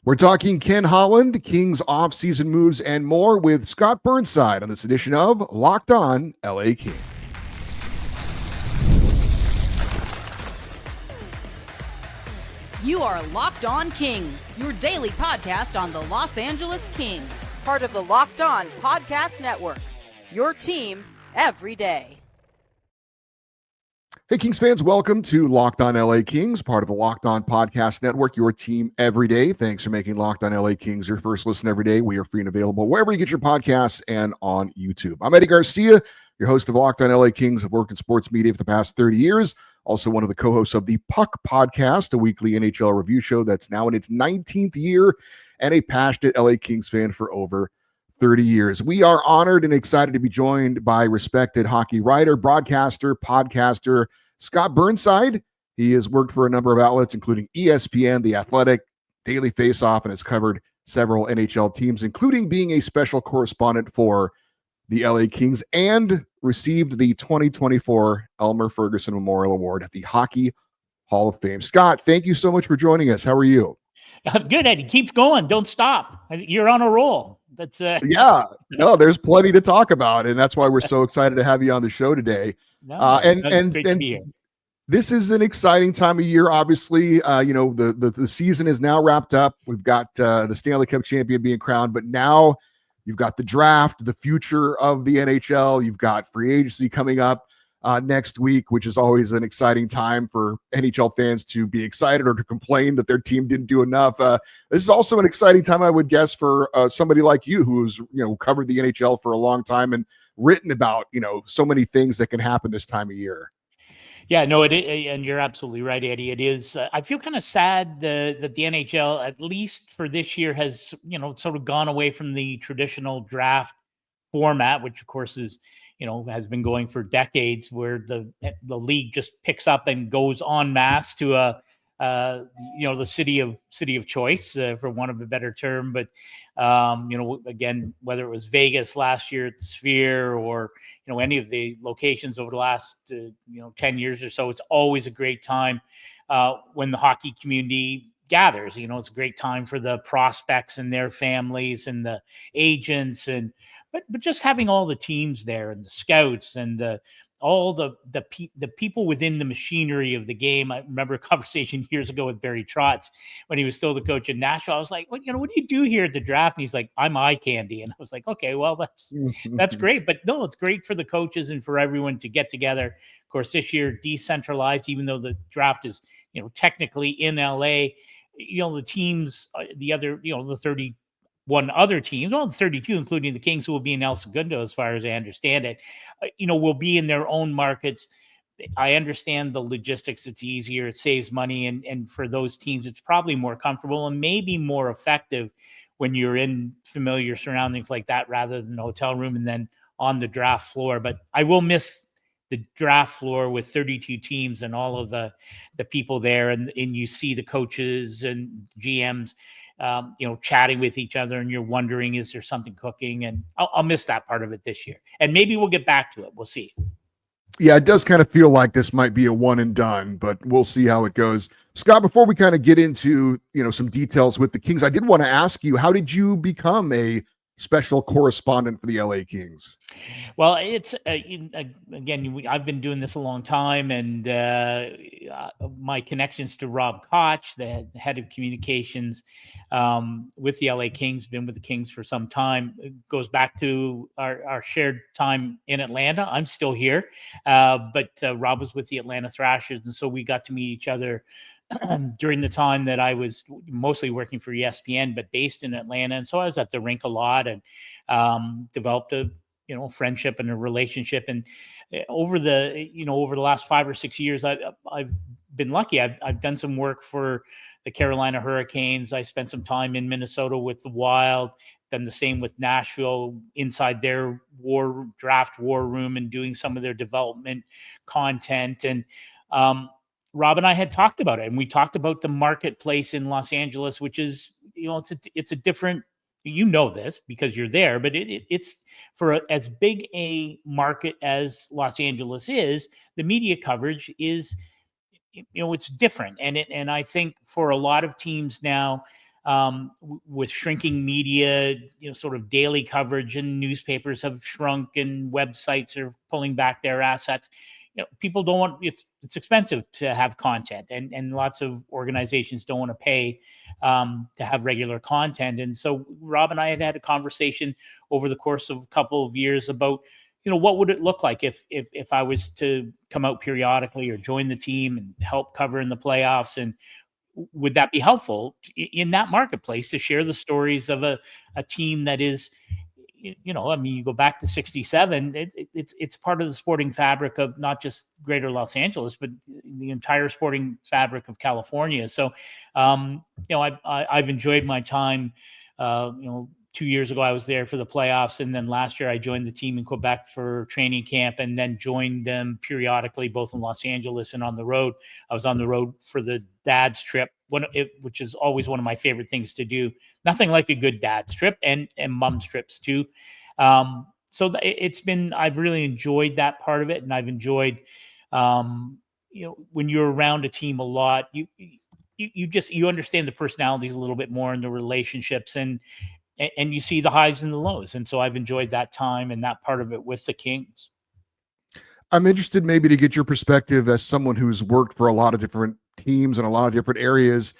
We're talking Ken Holland, Kings offseason moves, and more with Scott Burnside on this edition of Locked On LA Kings. You are Locked On Kings, your daily podcast on the Los Angeles Kings, part of the Locked On Podcast Network, your team every day. Hey, Kings fans, welcome to Locked On LA Kings, part of the Locked On Podcast Network, your team every day. Thanks for making Locked On LA Kings your first listen every day. We are free and available wherever you get your podcasts and on YouTube. I'm Eddie Garcia, your host of Locked On LA Kings. I've worked in sports media for the past 30 years. Also one of the co-hosts of the Puck Podcast, a weekly NHL review show that's now in its 19th year, and a passionate LA Kings fan for over 30 years. We are honored and excited to be joined by respected hockey writer, broadcaster, podcaster, Scott Burnside. He has worked for a number of outlets, including ESPN, The Athletic, Daily Faceoff, and has covered several NHL teams, including being a special correspondent for the LA Kings, and received the 2024 Elmer Ferguson Memorial Award at the Hockey Hall of Fame. Scott, thank you so much for joining us. How are you? Good, Eddie. Keep going. Don't stop. You're on a roll. That's yeah. No, there's plenty to talk about, and that's why we're so excited to have you on the show today. And this is an exciting time of year. Obviously, the season is now wrapped up. We've got the Stanley Cup champion being crowned, but now you've got the draft, the future of the NHL. You've got free agency coming up next week, which is always an exciting time for NHL fans to be excited or to complain that their team didn't do enough. This is also an exciting time, I would guess, for somebody like you who's covered the NHL for a long time and written about so many things that can happen this time of year. Yeah, no, and you're absolutely right, Eddie. It is. I feel kind of sad that the NHL, at least for this year, has sort of gone away from the traditional draft format, which of course is has been going for decades, where the league just picks up and goes en masse to the city of choice, for want of a better term. But again, whether it was Vegas last year at the Sphere or any of the locations over the last 10 years or so, it's always a great time when the hockey community gathers. It's a great time for the prospects and their families and the agents, but just having all the teams there and the scouts and all the people within the machinery of the game. I remember a conversation years ago with Barry Trotz when he was still the coach in Nashville. I was like, what do you do here at the draft? And he's like, I'm eye candy. And I was like, okay, well, that's great. But no, it's great for the coaches and for everyone to get together. Of course, this year decentralized, even though the draft is, technically in LA, the teams, the other, the 31 other teams, well, 32, including the Kings, who will be in El Segundo, as far as I understand it, will be in their own markets. I understand the logistics. It's easier. It saves money. And for those teams, it's probably more comfortable and maybe more effective when you're in familiar surroundings like that, rather than the hotel room and then on the draft floor. But I will miss the draft floor with 32 teams and all of the people there. And you see the coaches and GMs chatting with each other, and you're wondering, is there something cooking? And I'll miss that part of it this year. And maybe we'll get back to it. We'll see. Yeah, it does kind of feel like this might be a one and done, but we'll see how it goes. Scott, before we kind of get into, some details with the Kings, I did want to ask you, how did you become a special correspondent for the LA Kings? Well, it's again, I've been doing this a long time, and my connections to Rob Koch, the head of communications with the LA Kings, been with the Kings for some time. It goes back to our shared time in Atlanta. I'm still here, but Rob was with the Atlanta Thrashers, and so we got to meet each other during the time that I was mostly working for ESPN, but based in Atlanta. And so I was at the rink a lot and developed a friendship and a relationship. And over the last 5 or 6 years, I've been lucky. I've done some work for the Carolina Hurricanes. I spent some time in Minnesota with the Wild, done the same with Nashville inside their draft war room and doing some of their development content. And Rob and I had talked about it, and we talked about the marketplace in Los Angeles, which is, it's a different, this because you're there, but it's for as big a market as Los Angeles is, the media coverage is, it's different. And I think for a lot of teams now, with shrinking media, sort of daily coverage, and newspapers have shrunk and websites are pulling back their assets. People don't want, it's expensive to have content, and lots of organizations don't want to pay to have regular content. And so Rob and I had a conversation over the course of a couple of years about, what would it look like if I was to come out periodically or join the team and help cover in the playoffs, and would that be helpful in that marketplace to share the stories of a team that is, I mean, you go back to 67, it's part of the sporting fabric of not just greater Los Angeles, but the entire sporting fabric of California. So, I've enjoyed my time. 2 years ago, I was there for the playoffs. And then last year I joined the team in Quebec for training camp, and then joined them periodically, both in Los Angeles and on the road. I was on the road for the dad's trip, which is always one of my favorite things to do. Nothing like a good dad's trip, and mom's trips too. So I've really enjoyed that part of it. And I've enjoyed, when you're around a team a lot, you understand the personalities a little bit more, and the relationships, and you see the highs and the lows. And so I've enjoyed that time and that part of it with the Kings. I'm interested maybe to get your perspective as someone who's worked for a lot of different teams in a lot of different areas.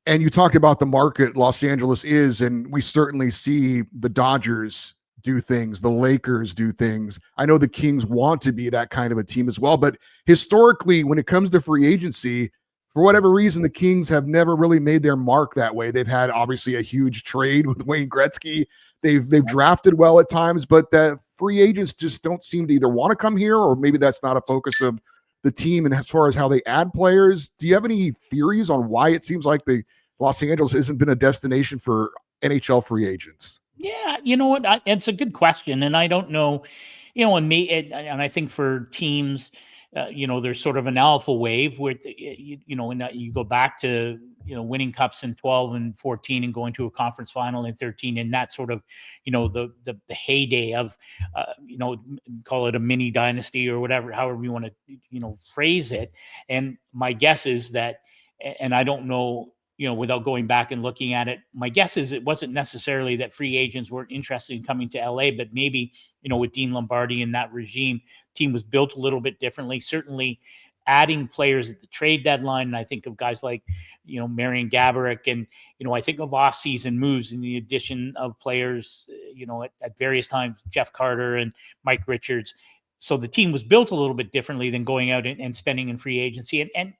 And you talked about the market Los Angeles is, and we certainly see the Dodgers do things, the Lakers do things. I know the Kings want to be that kind of a team as well, but historically, when it comes to free agency, for whatever reason, the Kings have never really made their mark that way. They've had obviously a huge trade with Wayne Gretzky. They've drafted well at times, but the free agents just don't seem to either want to come here, or maybe that's not a focus of the team. And as far as how they add players, do you have any theories on why it seems like the Los Angeles hasn't been a destination for NHL free agents? Yeah, you know what? It's a good question, and I don't know. And I think for teams, there's sort of an alpha wave where, and that you go back to, winning cups in 12 and 14 and going to a conference final in 13, and that sort of, the heyday of, call it a mini dynasty or whatever, however you want to, phrase it. And my guess is that, and I don't know, without going back and looking at it, my guess is it wasn't necessarily that free agents weren't interested in coming to LA, but maybe, with Dean Lombardi and that regime, team was built a little bit differently. Certainly adding players at the trade deadline. And I think of guys like, Marian Gaborik, and, I think of off-season moves and the addition of players, at various times, Jeff Carter and Mike Richards. So the team was built a little bit differently than going out and spending in free agency. And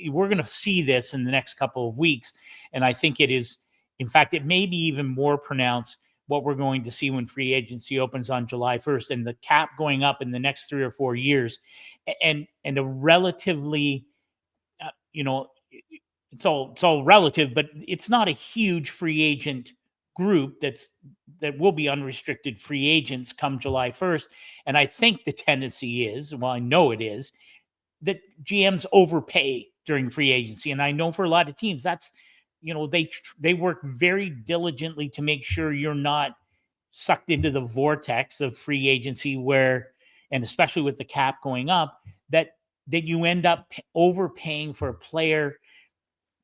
we're going to see this in the next couple of weeks. And I think it is, in fact, it may be even more pronounced what we're going to see when free agency opens on July 1st, and the cap going up in the next 3 or 4 years, and a relatively, it's all relative, but it's not a huge free agent group that will be unrestricted free agents come July 1st. And I think the tendency is, well, I know it is, that GMs overpay during free agency. And I know for a lot of teams, that's, they work very diligently to make sure you're not sucked into the vortex of free agency where, and especially with the cap going up, that you end up overpaying for a player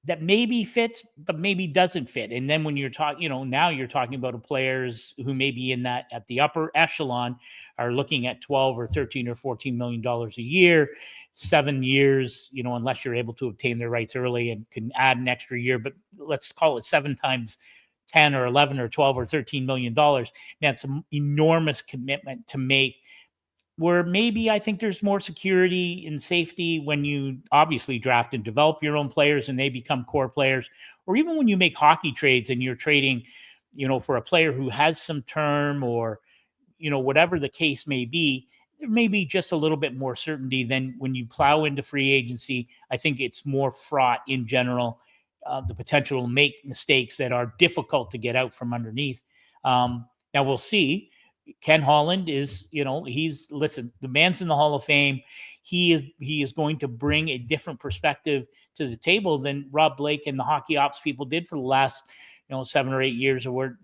that maybe fits, but maybe doesn't fit. And then when you're talking, now you're talking about players who may be in that at the upper echelon are looking at 12 or 13 or $14 million a year, 7 years, unless you're able to obtain their rights early and can add an extra year, but let's call it 7 times 10 or 11 or 12 or $13 million. That's an enormous commitment to make, where maybe I think there's more security and safety when you obviously draft and develop your own players and they become core players, or even when you make hockey trades and you're trading, for a player who has some term, or, whatever the case may be, there may be just a little bit more certainty than when you plow into free agency. I think it's more fraught in general, the potential to make mistakes that are difficult to get out from underneath. Now we'll see. Ken Holland is, the man's in the Hall of Fame. He is going to bring a different perspective to the table than Rob Blake and the hockey ops people did for the last, 7 or 8 years, or,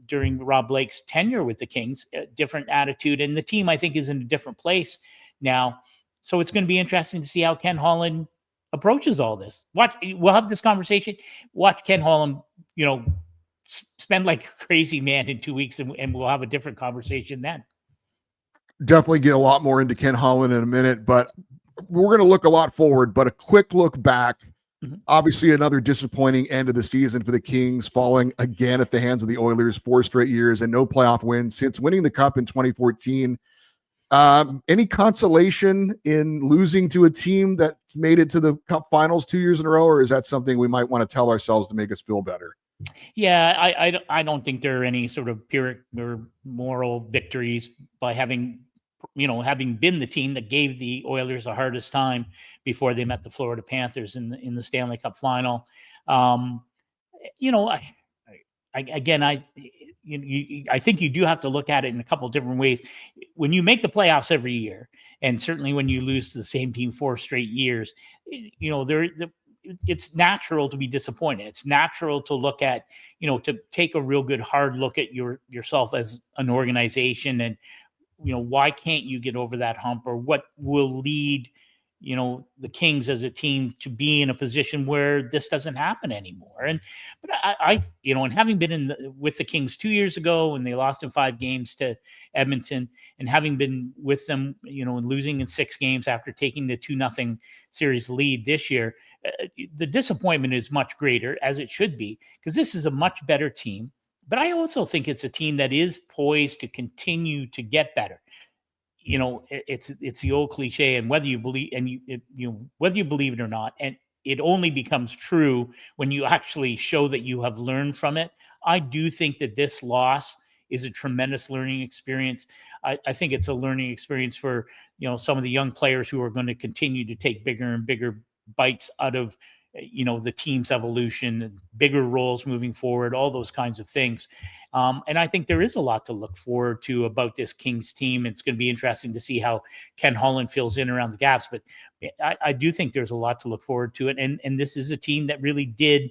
during Rob Blake's tenure with the Kings. A different attitude, and the team, I think, is in a different place now. So it's going to be interesting to see how Ken Holland approaches all this. We'll have this conversation. Watch Ken Holland spend like a crazy man in 2 weeks, and we'll have a different conversation then. Definitely get a lot more into Ken Holland in a minute, but we're going to look a lot forward, but a quick look back. Obviously, another disappointing end of the season for the Kings, falling again at the hands of the Oilers 4 straight years and no playoff wins since winning the Cup in 2014. Any consolation in losing to a team that made it to the Cup Finals 2 years in a row, or is that something we might want to tell ourselves to make us feel better? Yeah, I don't think there are any sort of pyrrhic or moral victories by having been the team that gave the Oilers the hardest time before they met the Florida Panthers in the Stanley Cup final. I think you do have to look at it in a couple of different ways. When you make the playoffs every year, and certainly when you lose to the same team 4 straight years, it's natural to be disappointed. It's natural to look at, to take a real good hard look at yourself as an organization, and why can't you get over that hump, or what will lead the Kings as a team to be in a position where this doesn't happen anymore. But and having been with the Kings 2 years ago when they lost in 5 games to Edmonton, and having been with them, and losing in 6 games after taking the 2-0 series lead this year, the disappointment is much greater, as it should be, because this is a much better team. But I also think it's a team that is poised to continue to get better. It's the old cliche, and whether you believe whether you believe it or not, and it only becomes true when you actually show that you have learned from it. I do think that this loss is a tremendous learning experience. I think it's a learning experience for some of the young players who are going to continue to take bigger and bigger bites out of the team's evolution, bigger roles moving forward, all those kinds of things. And I think there is a lot to look forward to about this Kings team. It's going to be interesting to see how Ken Holland fills in around the gaps, but I do think there's a lot to look forward to it. And this is a team that really did,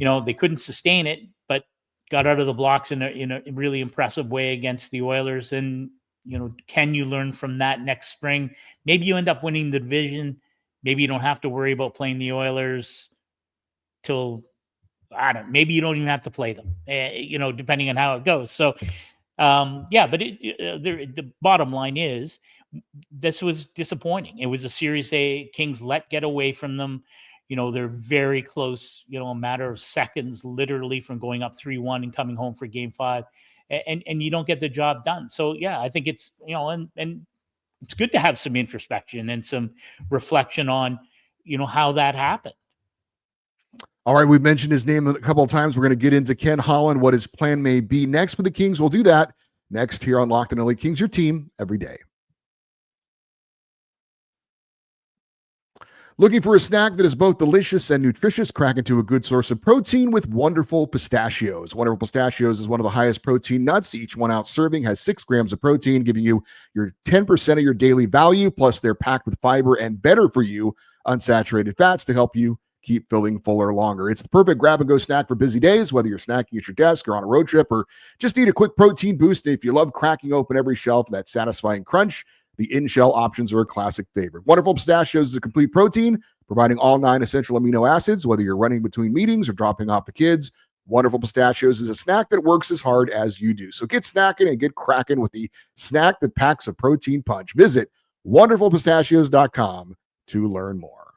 they couldn't sustain it, but got out of the blocks in a really impressive way against the Oilers. And, can you learn from that next spring? Maybe you end up winning the division. Maybe you don't have to worry about playing the Oilers till, maybe you don't even have to play them, depending on how it goes. So, but the bottom line is this was disappointing. It was a series Kings let get away from them. They're very close, a matter of seconds, literally, from going up 3-1 and coming home for Game 5, and you don't get the job done. So, yeah, I think it's, and it's good to have some introspection and some reflection on, how that happened. All right, we've mentioned his name a couple of times. We're going to get into Ken Holland, what his plan may be next for the Kings. We'll do that next here on Locked On LA Kings, your team every day. Looking for a snack that is both delicious and nutritious? Crack into a good source of protein with Wonderful Pistachios. Wonderful Pistachios is one of the highest protein nuts. Each 1-ounce serving has 6 grams of protein, giving you your 10% of your daily value. Plus, they're packed with fiber and better for you unsaturated fats to help you keep feeling fuller longer. It's the perfect grab-and-go snack for busy days, whether you're snacking at your desk or on a road trip, or just need a quick protein boost. And if you love cracking open every shell for that satisfying crunch, the in-shell options are a classic favorite. Wonderful Pistachios is a complete protein, providing all 9 essential amino acids, whether you're running between meetings or dropping off the kids. Wonderful Pistachios is a snack that works as hard as you do. So get snacking and get cracking with the snack that packs a protein punch. Visit wonderfulpistachios.com to learn more.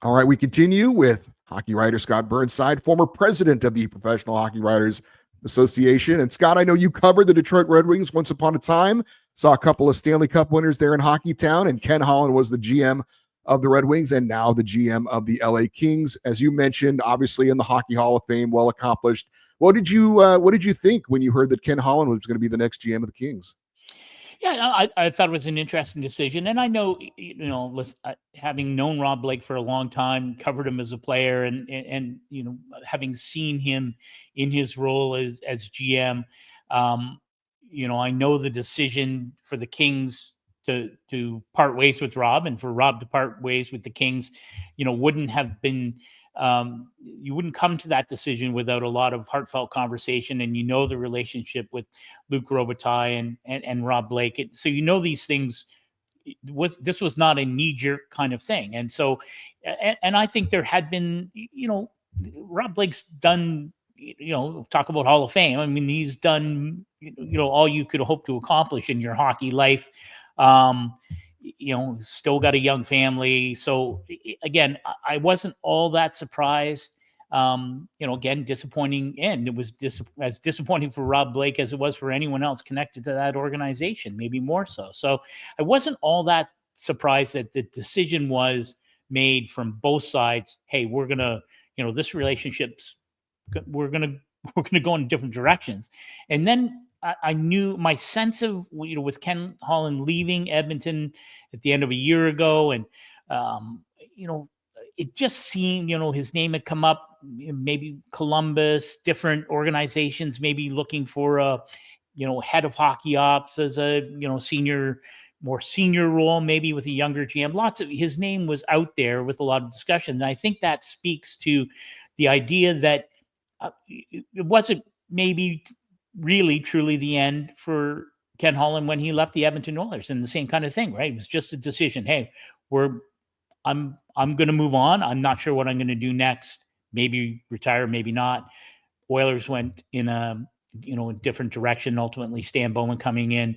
All right, we continue with hockey writer Scott Burnside, former president of the Professional Hockey Writers Association. And Scott, I know you covered the Detroit Red Wings once upon a time, saw a couple of Stanley Cup winners there in Hockey Town, and Ken Holland was the GM of the Red Wings and now the GM of the LA Kings. As you mentioned, obviously in the Hockey Hall of Fame, well accomplished. What did you think when you heard that Ken Holland was going to be the next GM of the Kings? Yeah, I thought it was an interesting decision. And I know, having known Rob Blake for a long time, covered him as a player, and having seen him in his role as GM, I know the decision for the Kings to part ways with Rob, and for Rob to part ways with the Kings, wouldn't have been, you wouldn't come to that decision without a lot of heartfelt conversation. And the relationship with Luc Robitaille and Rob Blake. So these things this was not a knee-jerk kind of thing. And so, and I think there had been, Rob Blake's done, talk about Hall of Fame. I mean, he's done, all you could hope to accomplish in your hockey life. Still got a young family. So again, I wasn't all that surprised. Again, disappointing end. It was as disappointing for Rob Blake as it was for anyone else connected to that organization, maybe more so. So I wasn't all that surprised that the decision was made from both sides. Hey, we're going to, this relationship's, we're going to go in different directions. And then I knew my sense of, with Ken Holland leaving Edmonton at the end of a year ago, and, it just seemed, his name had come up, maybe Columbus, different organizations, maybe looking for a, head of hockey ops as a, more senior role, maybe with a younger GM. His name was out there with a lot of discussion. And I think that speaks to the idea that it wasn't maybe really truly the end for Ken Holland when he left the Edmonton Oilers, and the same kind of thing, right? It was just a decision. Hey, I'm going to move on. I'm not sure what I'm going to do next. Maybe retire, maybe not. Oilers went in a different direction. Ultimately, Stan Bowman coming in,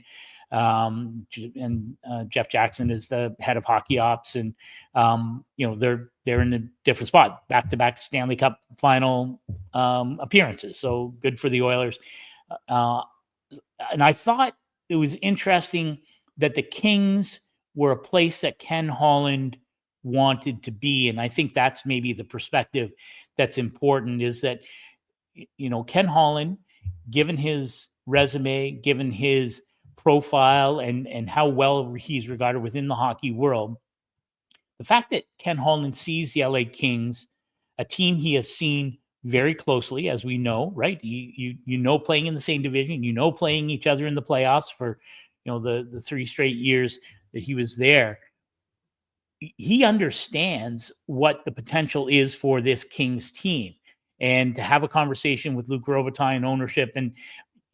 and Jeff Jackson is the head of hockey ops, and they're in a different spot. Back-to-back Stanley Cup final appearances. So good for the Oilers. And I thought it was interesting that the Kings were a place that Ken Holland wanted to be. And I think that's maybe the perspective that's important, is that, Ken Holland, given his resume, given his profile and how well he's regarded within the hockey world, the fact that Ken Holland sees the LA Kings, a team he has seen very closely, as we know, right? Playing in the same division, playing each other in the playoffs for, the 3 straight years that he was there. He understands what the potential is for this Kings team, and to have a conversation with Luc Robitaille and ownership. And,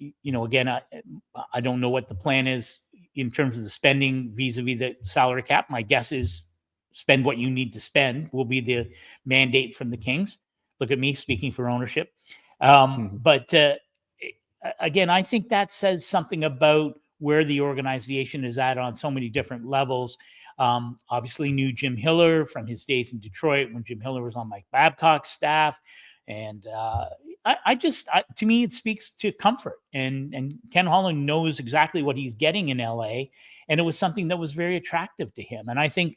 again, I don't know what the plan is in terms of the spending vis-a-vis the salary cap. My guess is spend what you need to spend will be the mandate from the Kings. Look at me speaking for ownership. But again, I think that says something about where the organization is at on so many different levels. Obviously knew Jim Hiller from his days in Detroit when Jim Hiller was on Mike Babcock's staff. And to me, it speaks to comfort. And Ken Holland knows exactly what he's getting in LA. And it was something that was very attractive to him. And I think,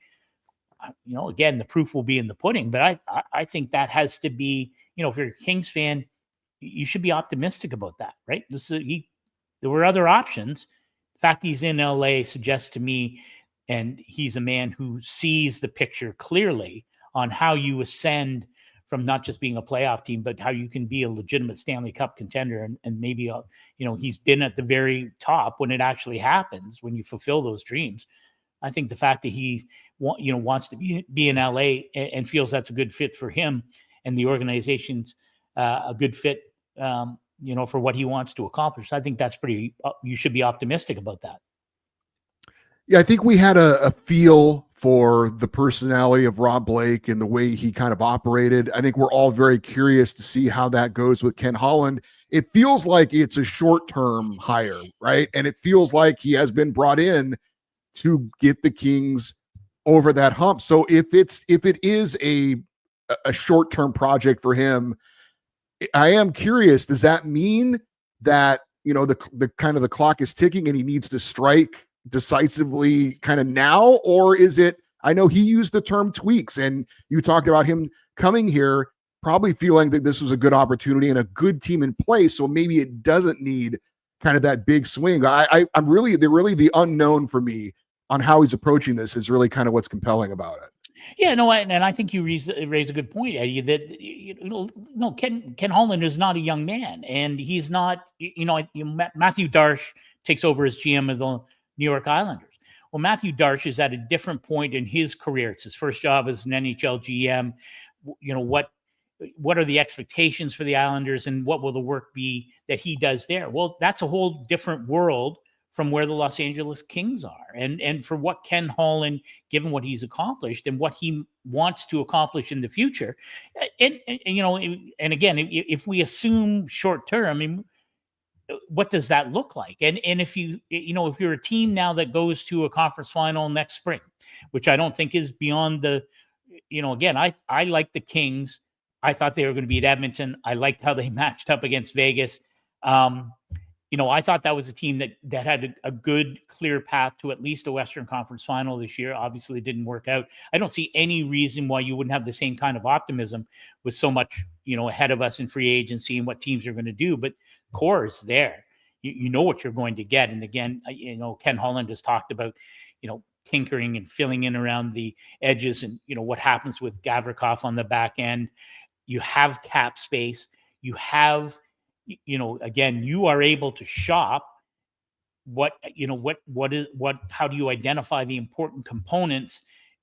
again, the proof will be in the pudding. But I think that has to be, if you're a Kings fan, you should be optimistic about that, right? There were other options. The fact he's in LA suggests to me, and he's a man who sees the picture clearly on how you ascend from not just being a playoff team, but how you can be a legitimate Stanley Cup contender. And maybe, he's been at the very top when it actually happens, when you fulfill those dreams. I think the fact that he wants to be in LA and feels that's a good fit for him, and the organization's a good fit, for what he wants to accomplish. I think that's you should be optimistic about that. Yeah, I think we had a feel for the personality of Rob Blake and the way he kind of operated. I think we're all very curious to see how that goes with Ken Holland. It feels like it's a short-term hire, right? And it feels like he has been brought in to get the Kings over that hump. So if it is a short-term project for him, I am curious, does that mean that, the kind of the clock is ticking and he needs to strike decisively kind of now? Or is it, I know he used the term tweaks, and you talked about him coming here probably feeling that this was a good opportunity and a good team in place, so maybe it doesn't need kind of that big swing. I'm really the unknown for me on how he's approaching this is really kind of what's compelling about it. Yeah, no, and I think you raise a good point, Eddie, that Ken Holland is not a young man, and he's not, Matthew Darche takes over as GM of the New York Islanders. Well, Matthew Darche is at a different point in his career. It's his first job as an NHL GM. What are the expectations for the Islanders, and what will the work be that he does there? Well, that's a whole different world from where the Los Angeles Kings are. And for what Ken Holland, given what he's accomplished and what he wants to accomplish in the future. And again, if we assume short term, I mean, what does that look like? And if if you're a team now that goes to a conference final next spring, which I don't think is beyond the, again, I like the Kings. I thought they were going to beat Edmonton. I liked how they matched up against Vegas. I thought that was a team that had a good, clear path to at least a Western Conference final this year. Obviously, it didn't work out. I don't see any reason why you wouldn't have the same kind of optimism with so much, ahead of us in free agency and what teams are going to do. But core is there. You know what you're going to get. And again, Ken Holland has talked about, tinkering and filling in around the edges and, what happens with Gavrikov on the back end. You have cap space. You have, again, you are able to shop how do you identify the important components,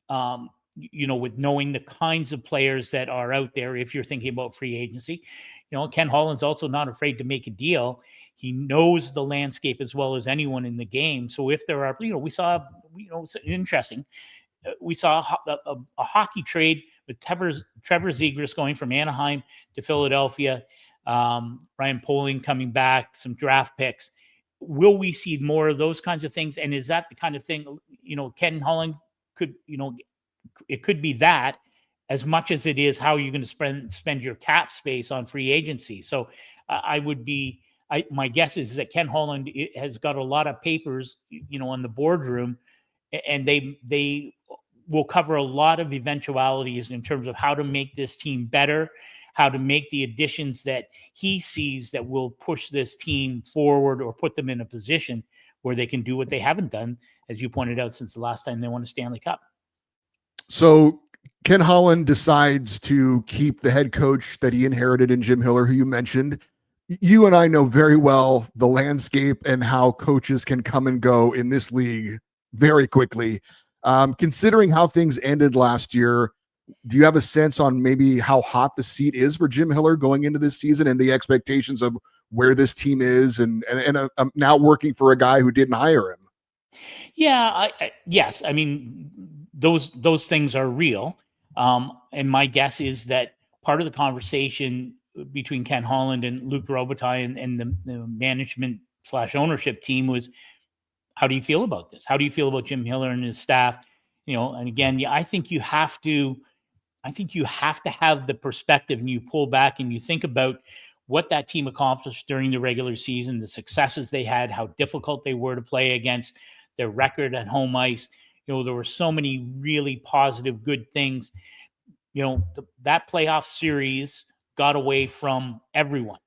with knowing the kinds of players that are out there. If you're thinking about free agency, Ken Holland's also not afraid to make a deal. He knows the landscape as well as anyone in the game. So if there are, we saw, interesting. We saw a hockey trade with Trevor Zegras going from Anaheim to Philadelphia. Ryan Poling coming back, some draft picks. Will we see more of those kinds of things? And is that the kind of thing, Ken Holland could, it could be that as much as it is how you're going to spend your cap space on free agency. So my guess is that Ken Holland has got a lot of papers, on the boardroom, and they will cover a lot of eventualities in terms of how to make this team better, how to make the additions that he sees that will push this team forward or put them in a position where they can do what they haven't done, as you pointed out, since the last time they won a Stanley Cup. So Ken Holland decides to keep the head coach that he inherited in Jim Hiller, who you mentioned. You and I know very well the landscape and how coaches can come and go in this league very quickly. Considering how things ended last year, do you have a sense on maybe how hot the seat is for Jim Hiller going into this season and the expectations of where this team is and now working for a guy who didn't hire him? Yeah, yes. I mean, those things are real. And my guess is that part of the conversation between Ken Holland and Luc Robitaille and the management / ownership team was, how do you feel about this? How do you feel about Jim Hiller and his staff? And again, I think you have to have the perspective, and you pull back and you think about what that team accomplished during the regular season, the successes they had, how difficult they were to play against, their record at home ice. There were so many really positive, good things. That playoff series got away from everyone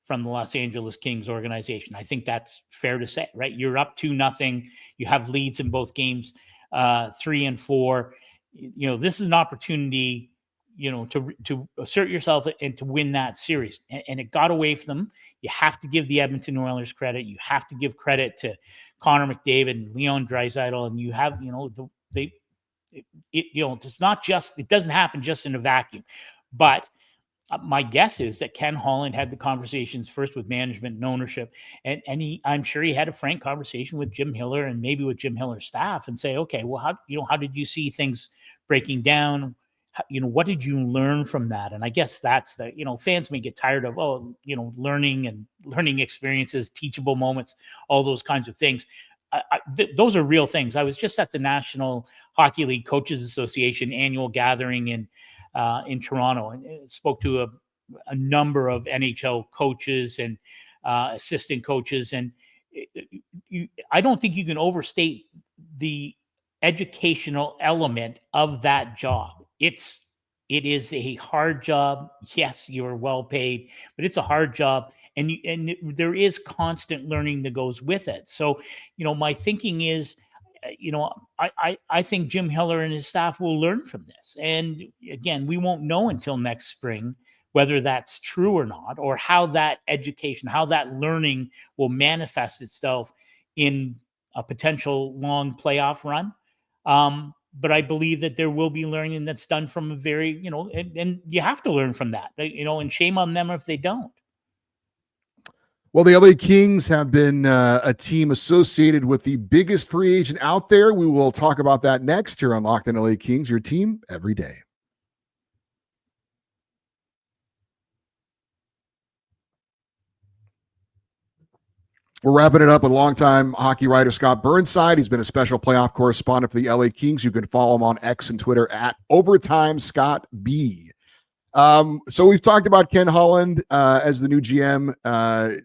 from the Los Angeles Kings organization. I think that's fair to say, right? You're up 2-0. You have leads in both games, 3 and 4. This is an opportunity, to assert yourself and to win that series. And it got away from them. You have to give the Edmonton Oilers credit. You have to give credit to Connor McDavid and Leon Draisaitl. And you have, it's not just, it doesn't happen just in a vacuum. But my guess is that Ken Holland had the conversations first with management and ownership, and I'm sure he had a frank conversation with Jim Hiller and maybe with Jim Hiller's staff and say, okay, well, how did you see things breaking down? What did you learn from that? And I guess that's fans may get tired of, learning experiences, teachable moments, all those kinds of things. Those are real things. I was just at the National Hockey League Coaches Association annual gathering in Toronto, and spoke to a number of NHL coaches and assistant coaches. And I don't think you can overstate the educational element of that job. It is a hard job. Yes, you're well paid, but it's a hard job. And there is constant learning that goes with it. So, my thinking is, I think Jim Hiller and his staff will learn from this. And again, we won't know until next spring whether that's true or not, or how that education, how that learning will manifest itself in a potential long playoff run. But I believe that there will be learning that's done from a very, and you have to learn from that, and shame on them if they don't. Well, the LA Kings have been a team associated with the biggest free agent out there. We will talk about that next here on Locked On LA Kings, your team every day. We're wrapping it up with longtime hockey writer Scott Burnside. He's been a special playoff correspondent for the LA Kings. You can follow him on X and Twitter at Overtime Scott B. So we've talked about Ken Holland as the new GM,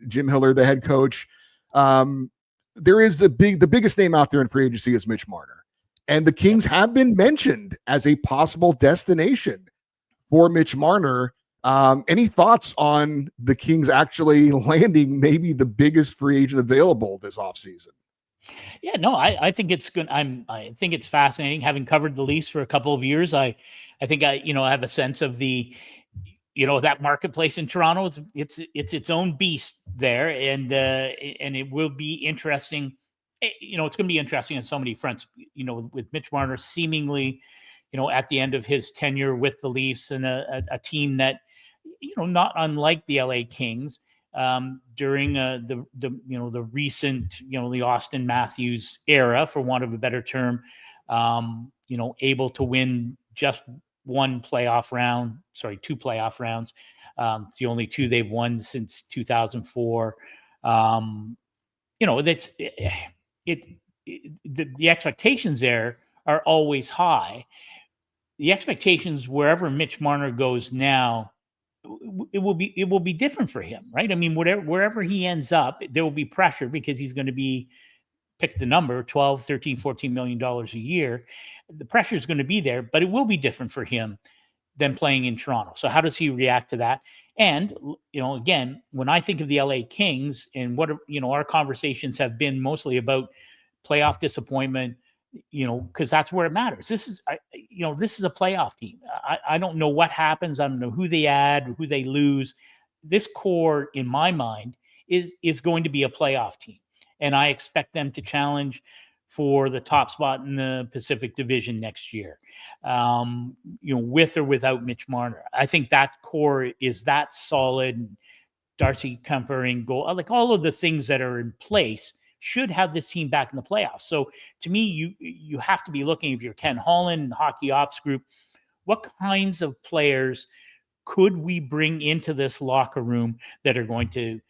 Jim Hiller, the head coach. There is the biggest name out there in free agency is Mitch Marner, and the Kings have been mentioned as a possible destination for Mitch Marner. Any thoughts on the Kings actually landing maybe the biggest free agent available this offseason? Yeah, no, I think it's good. I think it's fascinating. Having covered the Leafs for a couple of years, I think I have a sense of the, that marketplace in Toronto. It's its own beast there, and it will be interesting. It's going to be interesting on so many fronts. With Mitch Marner seemingly, at the end of his tenure with the Leafs and a team that, not unlike the LA Kings, during the recent, the Austin Matthews era, for want of a better term, able to win just two playoff rounds. It's the only two they've won since 2004. That's the expectations there are always high. The expectations wherever Mitch Marner goes now, it will be different for him, right? I mean, wherever he ends up, there will be pressure because he's going to be, pick the number, 12, 13, $14 million a year. The pressure is going to be there, but it will be different for him than playing in Toronto. So how does he react to that? And, again, when I think of the LA Kings and what, our conversations have been mostly about playoff disappointment, because that's where it matters. This is a playoff team. I don't know what happens. I don't know who they add, who they lose. This core, in my mind, is going to be a playoff team, and I expect them to challenge for the top spot in the Pacific Division next year, with or without Mitch Marner. I think that core is that solid. Darcy Kemper in goal, like all of the things that are in place should have this team back in the playoffs. So to me, you have to be looking, if you're Ken Holland, Hockey Ops Group, what kinds of players could we bring into this locker room that are going to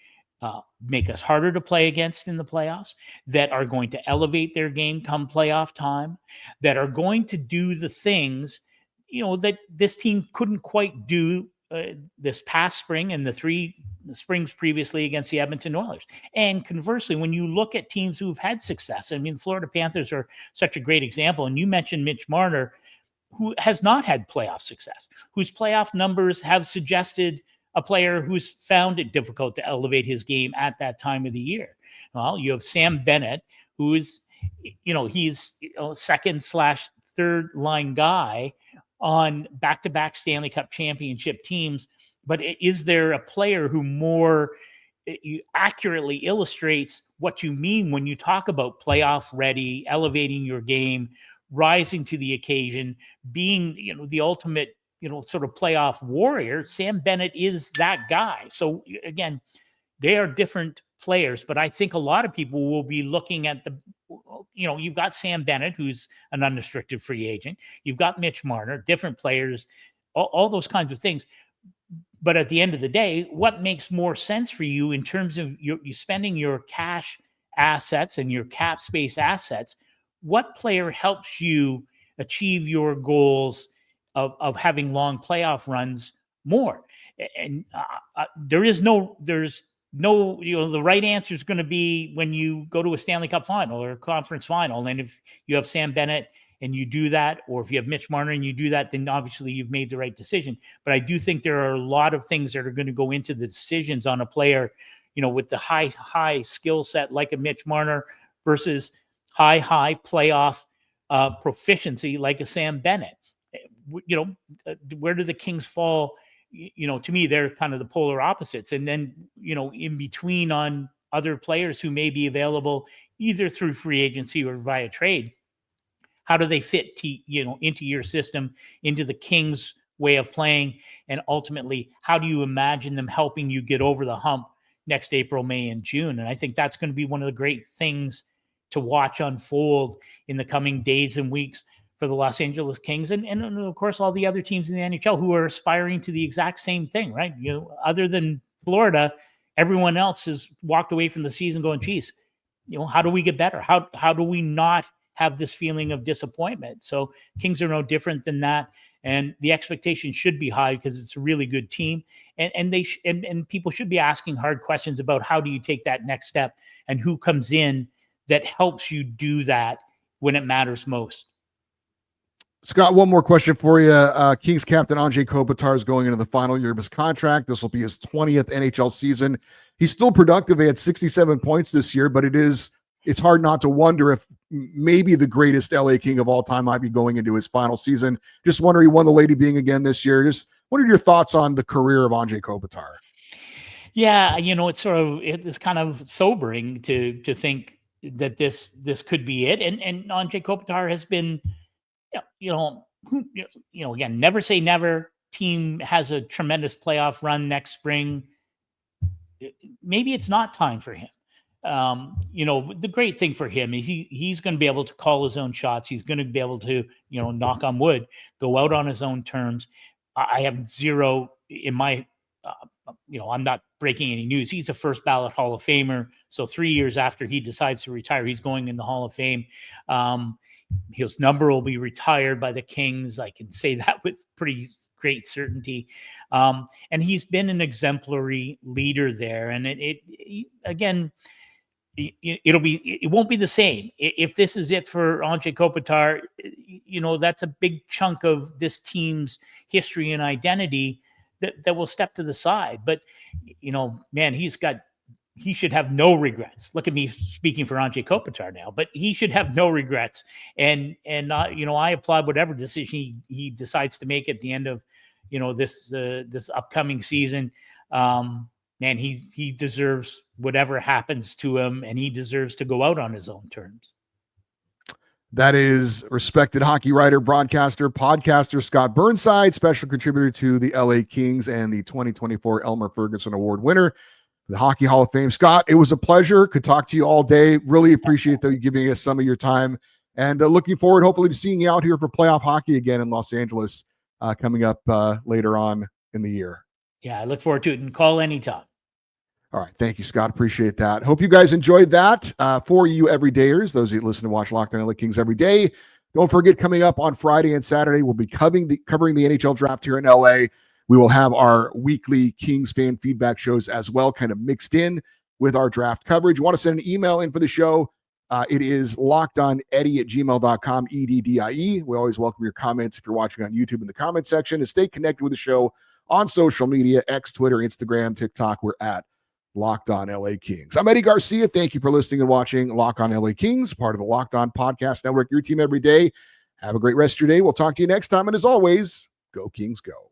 make us harder to play against in the playoffs, that are going to elevate their game come playoff time, that are going to do the things, that this team couldn't quite do this past spring and the three springs previously against the Edmonton Oilers. And conversely, when you look at teams who've had success, I mean, Florida Panthers are such a great example. And you mentioned Mitch Marner, who has not had playoff success, whose playoff numbers have suggested a player who's found it difficult to elevate his game at that time of the year. Well, you have Sam Bennett, who is, he's second/third line guy on back-to-back Stanley Cup championship teams. But is there a player who more accurately illustrates what you mean when you talk about playoff ready, elevating your game, rising to the occasion, being, the ultimate, sort of playoff warrior? Sam Bennett is that guy. So again, they are different players, but I think a lot of people will be looking at you've got Sam Bennett, who's an unrestricted free agent. You've got Mitch Marner, different players, all those kinds of things. But at the end of the day, what makes more sense for you in terms of you spending your cash assets and your cap space assets? What player helps you achieve your goals of having long playoff runs more? And there's no, the right answer is going to be when you go to a Stanley Cup final or a conference final. And if you have Sam Bennett and you do that, or if you have Mitch Marner and you do that, then obviously you've made the right decision. But I do think there are a lot of things that are going to go into the decisions on a player, with the high skill set like a Mitch Marner versus high playoff proficiency like a Sam Bennett. Where do the Kings fall? To me, they're kind of the polar opposites. And then, in between on other players who may be available either through free agency or via trade, how do they fit into your system, into the Kings way of playing? And ultimately, how do you imagine them helping you get over the hump next April, May, and June. And I think that's going to be one of the great things to watch unfold in the coming days and weeks for the Los Angeles Kings and of course all the other teams in the NHL who are aspiring to the exact same thing, right? Other than Florida, everyone else has walked away from the season going, geez, how do we get better? How do we not have this feeling of disappointment? So Kings are no different than that. And the expectation should be high because it's a really good team. And people should be asking hard questions about how do you take that next step and who comes in that helps you do that when it matters most. Scott, one more question for you. Kings captain Anze Kopitar is going into the final year of his contract. This will be his 20th NHL season. He's still productive. He had 67 points this year, but it's hard not to wonder if maybe the greatest LA King of all time might be going into his final season. Just wondering, he won the Lady Byng again this year. Just what are your thoughts on the career of Anze Kopitar? Yeah, it's kind of sobering to think that this could be it. And Anze Kopitar has been, again, never say never. Team has a tremendous playoff run next spring. Maybe it's not time for him. The great thing for him is he's going to be able to call his own shots. He's going to be able to, knock on wood, go out on his own terms. I have zero in my, I'm not breaking any news. He's a first ballot Hall of Famer. So 3 years after he decides to retire, he's going in the Hall of Fame. His number will be retired by the Kings. I can say that with pretty great certainty. And he's been an exemplary leader there. And it won't be the same. If this is it for Anze Kopitar, that's a big chunk of this team's history and identity that will step to the side. But, man, he should have no regrets. Look at me speaking for Anze Kopitar now, but he should have no regrets. And I applaud whatever decision he decides to make at the end of, this upcoming season. Man, he deserves whatever happens to him, and he deserves to go out on his own terms. That is respected hockey writer, broadcaster, podcaster Scott Burnside, special contributor to the LA Kings and the 2024 Elmer Ferguson Award winner, the Hockey Hall of Fame. Scott, it was a pleasure. Could talk to you all day. Really appreciate that you giving us some of your time, and looking forward, hopefully, to seeing you out here for playoff hockey again in Los Angeles coming up later on in the year. Yeah, I look forward to it, and call anytime. All right. Thank you, Scott. Appreciate that. Hope you guys enjoyed that. For you everydayers, those of you who listen to watch Locked On LA Kings every day, don't forget, coming up on Friday and Saturday, we'll be covering the NHL draft here in LA. We will have our weekly Kings fan feedback shows as well, kind of mixed in with our draft coverage. You want to send an email in for the show? It is lockedoneddie@gmail.com, EDDIE. We always welcome your comments if you're watching on YouTube in the comment section. And stay connected with the show on social media, X, Twitter, Instagram, TikTok. We're at Locked On LA Kings. I'm Eddie Garcia. Thank you for listening and watching Locked On LA Kings, part of the Locked On Podcast Network, your team every day. Have a great rest of your day. We'll talk to you next time. And as always, go Kings, go.